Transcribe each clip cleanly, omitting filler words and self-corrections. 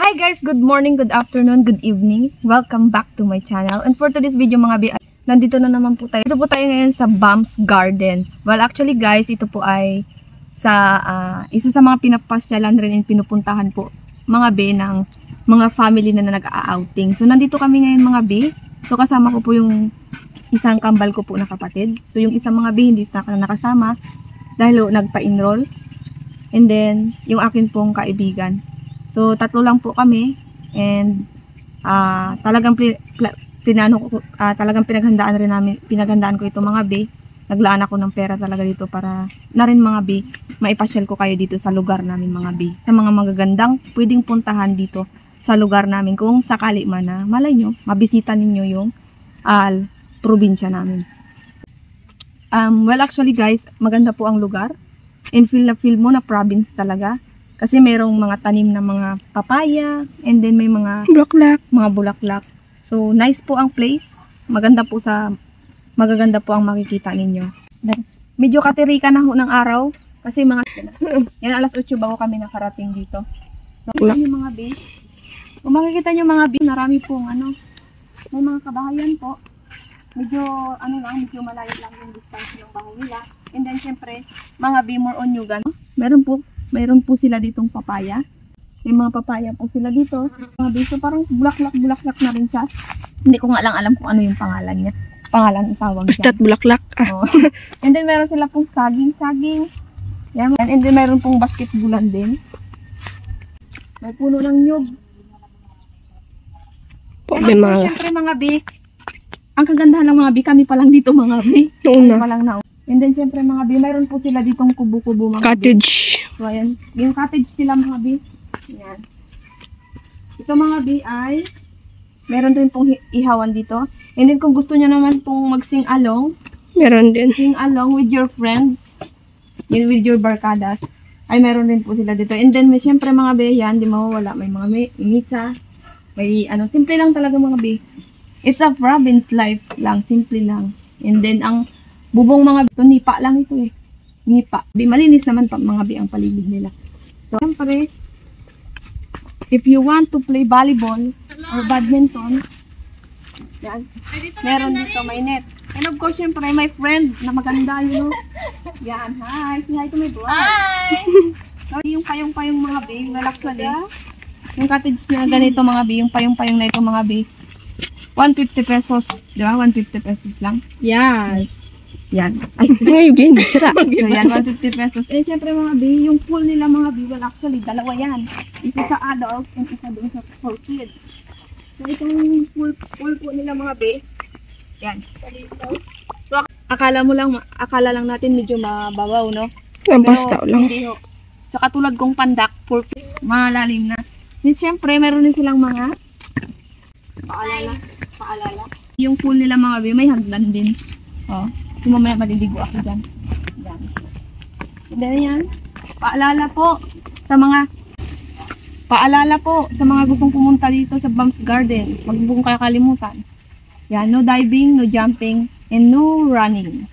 Hi guys! Good morning, good afternoon, good evening. Welcome back to my channel. And for today's video mga bi, nandito na naman po tayo. Ito po tayo ngayon sa Bams Garden. Well actually guys, ito po ay sa isa sa mga pinapasyalan rin and pinupuntahan po mga bi ng mga family na nag-a-outing. So nandito kami ngayon mga bi. So kasama ko po yung isang kambal ko po na kapatid. So yung isang mga bi hindi na nakasama dahil nagpa-enroll. And then yung akin pong kaibigan. So, tatlo lang po kami and talagang pinaghandaan ko ito mga be. Naglaan ako ng pera talaga dito para na rin mga be, maipasyal ko kayo dito sa lugar namin mga be. Sa mga magagandang pwedeng puntahan dito sa lugar namin kung sakali man na malay nyo, mabisita ninyo yung probinsya namin. Well actually guys, maganda po ang lugar. And feel mo na province talaga. Kasi mayroong mga tanim na mga papaya, and then may mga bulaklak. So, nice po ang place. Magaganda po ang makikita ninyo. Medyo katirika na ho ng araw, kasi yan alas 8 bago kami nakarating dito. So, yung mga bee. Kung makikita nyo mga bee, marami pong may mga kabahayan po. Medyo malayo lang yung distance ng bahay nila. And then, syempre, mga bee more on Yugan. Mayroon po sila ditong papaya. May mga papaya po sila dito. Mga biso, parang bulaklak na rin siya. Hindi ko nga lang alam kung ano yung pangalan niya. Pangalan ang tawag niya. Basta't bulaklak. Oh. And then meron sila pong saging. Yan. And then meron pong basketbulan din. May puno ng nyug. May mga... Siyempre mga bi, ang kagandahan ng mga bi, kami pa lang dito mga bi. Kami pa lang na. And then syempre mga bi, mayroon po sila ditong kubo-kubo mga cottage. bi. So ayan, yung cottage sila mga bi. Ayan. Ito mga bi ay meron rin pong ihawan dito. And then kung gusto niya naman pong mag-sing along, Meron din. sing along with your friends, yun with your barkadas, ay meron din po sila dito. And then may syempre mga bi, yan, di mawawala, may mga misa, may simple lang talaga mga bi. It's a province life lang, simple lang. And then ang bubong mga ito, nipa lang ito eh. Nipa. Malinis naman pa mga bi ang paligid nila. So, siyempre, if you want to play volleyball or badminton, yan, meron dito may net. And of course, siyempre, my friend na maganda, Yan, hi. Say hi to my vlog. Hi! So, yung payong-payong mga bi, yung lalaksan eh. Yung cottage na ganito mga bi, yung payong-payong na ito mga bi. 150 pesos. Di ba? 150 pesos lang. Yes. Yan. Ay, ngayon, sira. So yan, 150 pesos. Eh, syempre mga bi, yung pool nila mga bi, well actually, dalawa yan. Isa sa adult, and isa doon sa for kids. So itong pool po nila mga bi, yan. So akala lang natin medyo mababaw, no? Basta lang. Hindi ho. So katulad kong pandak, for malalim na. And syempre, meron din silang mga paalala. Yung pool nila mga bi, may hagdan din. Oh. Kung mamaya maliligo ako dyan. Yan. And then yan. Paalala po sa mga gustong pumunta dito sa Bams Garden. Wag mo kong kakalimutan. Yan. No diving, no jumping, and no running.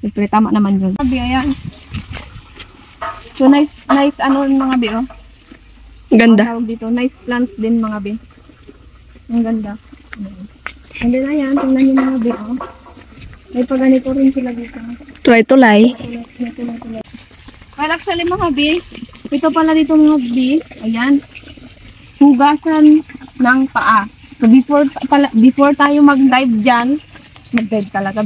Siyempre, tama naman yun. Ayan. So, nice mga bi, oh. Ganda. Dito. Nice plants din mga bi. Ang ganda. And then, ayan. Tingnan nyo mga bi, oh. May paganito rin sila dito. Tulay-tulay. Well, actually mga bi, ito pala dito mga bi, ayan, hugasan ng paa. So before tayo mag-dive dyan,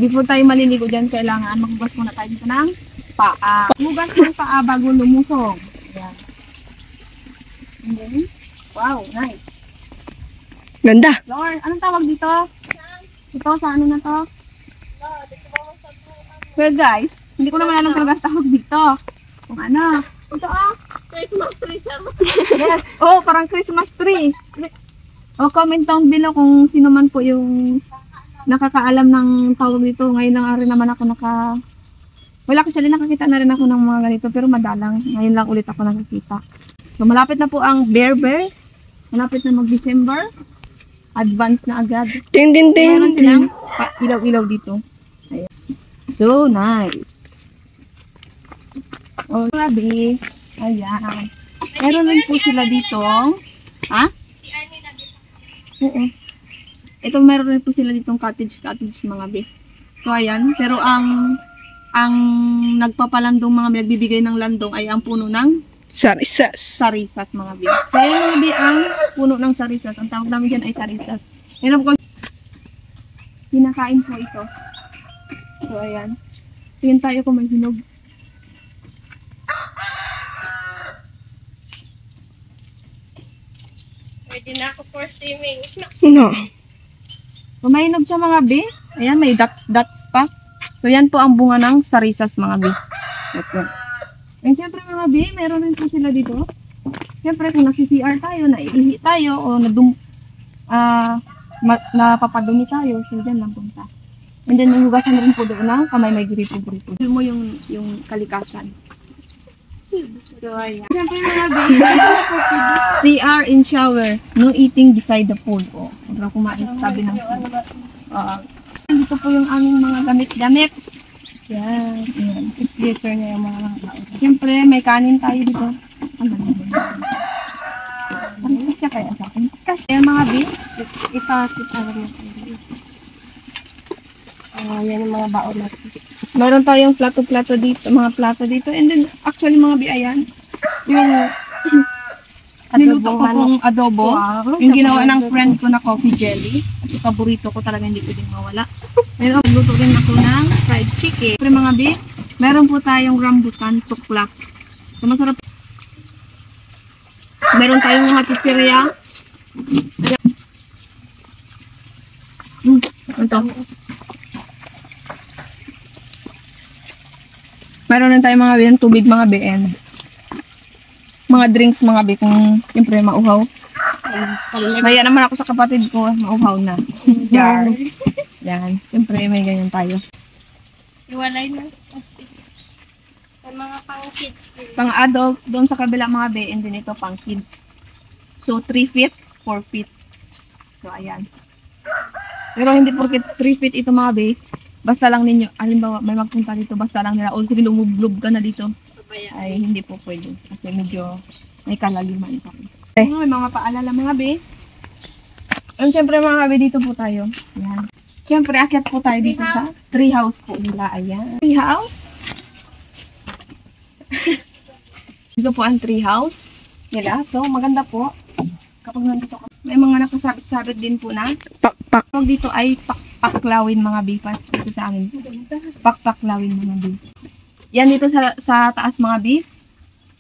before tayo maliligo dyan, kailangan maghugas muna tayo dito ng paa. Hugas ng paa bago lumusong. Ayan. And then, wow, nice. Ganda. Lord, anong tawag dito? Ito, sa ano na to? Well guys, hindi ko naman alam talaga tawag dito. Kung ano. Ito Christmas tree siya. Yes. Oh, parang Christmas tree. Comment down below kung sino man po yung nakakaalam ng tawag dito. Ngayon lang rin naman ako wala actually nakakita na rin ako ng mga ganito pero madalang. Ngayon lang ulit ako nakikita. So malapit na po ang Bear. Malapit na mag-December. Advance na agad. Ting. Meron silang ilaw-ilaw dito. Ayan. So nice. Oh, grabe. Ayan. Meron rin po sila dito Ha? Oo. Ito meron rin po sila ditong cottage mga be. So ayan, pero ang nagpapalandong mga be, nagbibigay ng landong ay ang puno ng Sarisas. sarisas mga be. So ayan mga be, ang puno ng sarisas. Ang tawag namin dyan ay sarisas. Meron po kinakain po ito. So ayan. Tingin tayo kung may hinog. Pwede na ako for swimming. No. So, may hinog siya mga be. Ayan, may dots pa. So, yan po ang bunga ng sarisas mga be. Ito. And syempre mga be, meron rin po sila dito. Syempre, kung nagsi-CR tayo, naiihi tayo, o napapadumi tayo, so dyan lang punta. And then, hugasan rin po doon ng kamay may gripo-gripo. Feel mo yung kalikasan. So, ayan. Syempre mga be, CR in shower. No eating beside the pool. O, huwag na kumain sa tabi ng pool. Dito po yung aming mga gamit-gamit. Yan. Yan. It's glitter niya yung mga Siyempre, may kanin tayo dito. Ano siya kaya sa akin? Kasi mga be, Ipasit ako na. Yan yung mga baon natin. meron tayong plato-plato dito, mga plato dito. And then, actually mga be, ayan. Yung niluto ko pong adobo. Wow. Yung ginawa ng friend ko na coffee jelly. Kasi paborito ko talaga, hindi pwedeng mawala. Pero luto rin ako ng fried chicken. Pero mga be, meron po tayong rambutan, tuklap. So, masarap. Meron tayong mga pizzeria. Ito. Meron rin tayong mga be, tubig mga be, and mga drinks mga be, kung siyempre mauhaw. Maya naman ako sa kapatid ko, mauhaw na. Jar. Yan. Siyempre may ganyan tayo. Iwalay na. Sa mga pang-kids. Pang adult, doon sa kabila mga be, and then ito pang kids. So 3 feet, 4 feet. So ayan. Pero hindi porket 3 feet ito mga be, basta lang ninyo, halimbawa may magpunta dito, basta lang nila, o sige lumublob ka na dito. Ay hindi po pwede. Kasi medyo may kalaliman pa. May mga paalala mga be. And syempre mga be, dito po tayo. Ayan. Syempre akyat po tayo dito sa tree house po nila. Ayan. Tree house. Dito po ang tree house nila. So maganda po. Kapag nandito ka, may mga nakasabit-sabit din po na. Pakpak. Tawag dito ay pakpaklawin mga be. Dito sa amin. Pakpaklawin mga be. Yan dito sa taas mga be.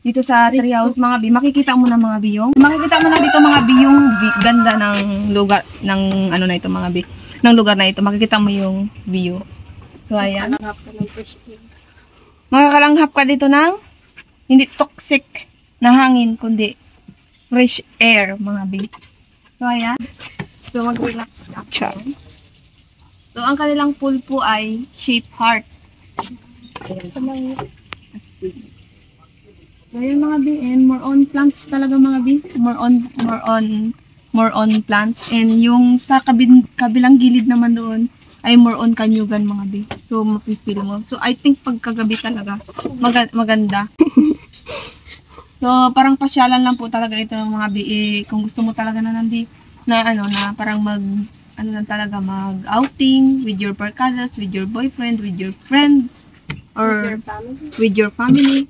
Dito sa tree house mga be. Makikita mo na mga be yung. Makikita mo na dito mga be yung ganda ng lugar ng ano na ito mga be. Ng lugar na ito. Makikita mo yung view. So ayan. Makakalanghap ka dito ng hindi toxic na hangin kundi fresh air mga be. So ayan. So mag-relax ka. So ang kanilang pool po ay shape heart. Ayan. So ayan mga be, and more on plants talaga mga be. More on plants, and yung sa kabilang gilid naman doon ay more on kanyugan mga be. So mapipil mo. So I think pagkagabi talaga maganda. So parang pasyalan lang po talaga ito ng mga be. Kung gusto mo talaga na na parang lang talaga mag-outing with your barkadas, with your boyfriend, with your friends, or with your family.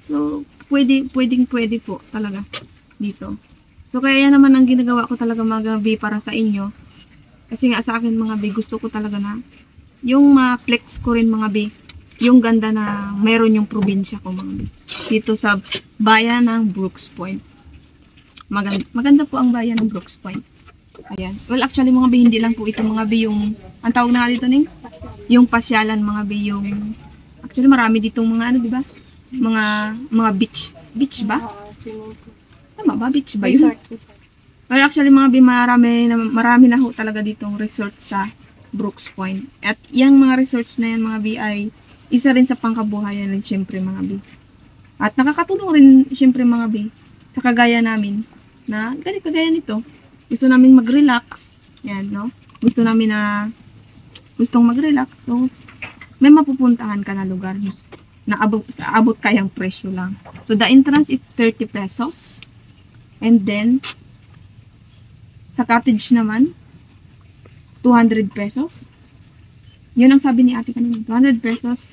So, pwede po talaga dito. So, kaya yan naman ang ginagawa ko talaga mga be para sa inyo. Kasi nga sa akin mga be, gusto ko talaga na yung ma-flex ko rin mga be, yung ganda na meron yung probinsya ko mga be. Dito sa bayan ng Brooks Point. Maganda po ang bayan ng Brooks Point. Ayan. Well, actually mga be, hindi lang po ito mga be yung, ang tawag na nga dito ning, yung pasyalan mga be, yung, actually marami ditong mga ano, di ba? Mga beach ba? Tama ba? Beach ba yun? Well, actually mga be, marami na ho talaga ditong resort sa Brooks Point. At yung mga resorts na yan mga be ay isa rin sa pangkabuhayan rin syempre mga be. At nakakatulong rin syempre mga be sa kagaya namin na kagaya nito. Gusto namin mag-relax. Yan, no? Gusto namin na gustong mag-relax. So, may mapupuntahan ka na lugar na abot kayang presyo lang. So, the entrance is 30 pesos. And then, Sa cottage naman, 200 pesos. Yun ang sabi ni ate kanina, 200 pesos.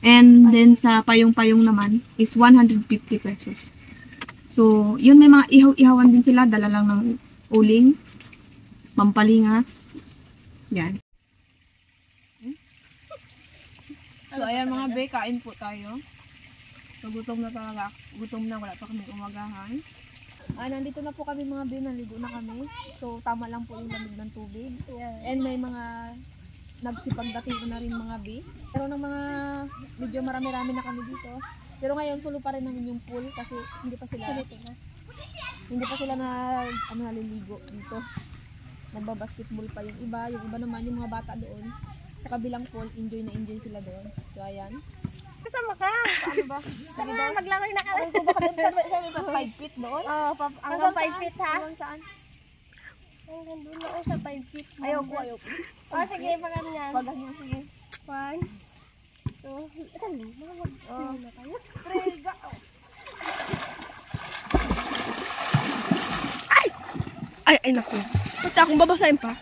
And then sa payong-payong naman is 150 pesos. So, yun may mga ihaw-ihawan din sila. Dala lang ng uling, pampalingas. Yan. So, ayan mga be, kain po tayo. So, gutom na talaga. Gutom na, wala pa kami umagahan. Nandito na po kami mga be, naligo na kami. So, tama lang po yung lamig ng tubig. And may mga nagsipagdating na rin mga be. Pero ng mga medyo marami-rami na kami dito. Pero ngayon, sulo pa rin namin yung pool kasi hindi pa sila naliligo dito. Nagbabasketball pa yung iba. Yung iba naman, yung mga bata doon. Sa kabilang pool, enjoy na enjoy sila doon. So, ayan. Kasama ka. Ano ba? Tara, maglangoy na ka. Ay, kung baka doon sa 5 feet doon? Oo, hanggang 5 feet ha. Hanggang saan? Hanggang doon ako sa 5 feet. Ayoko. Oh, sige, paganyan. Paganyan, sige. 1, 2, dali, mag-ano na tayo. Prega. Ay, naku. Punta akong babasahin pa.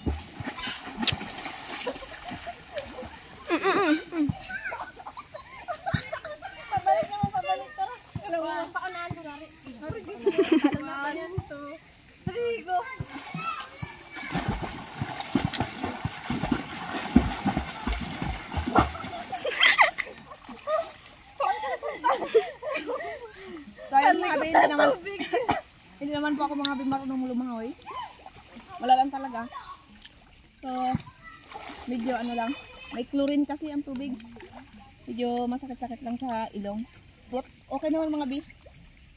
Pabalik naman, pabalik to. Dalawa, paunahan ko rin. Alam na ba yan to? Rigo. Dahil mga be, hindi naman po ako mga be marunong lumangoy. Wala lang talaga. So, medyo ano lang. May chlorine kasi ang tubig. Medyo masakit-sakit lang sa ilong. But okay naman mga be.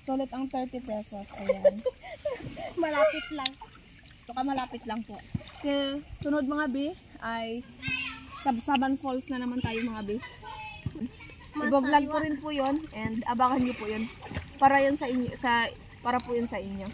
Sulit ang 30 pesos. Ayan. Malapit lang. Saka malapit lang po. So, sunod mga be ay Sabsaban Falls na naman tayo mga be. I-vlog ko rin po 'yon and abangan niyo po 'yon. Para 'yon sa inyo, para po 'yon sa inyo.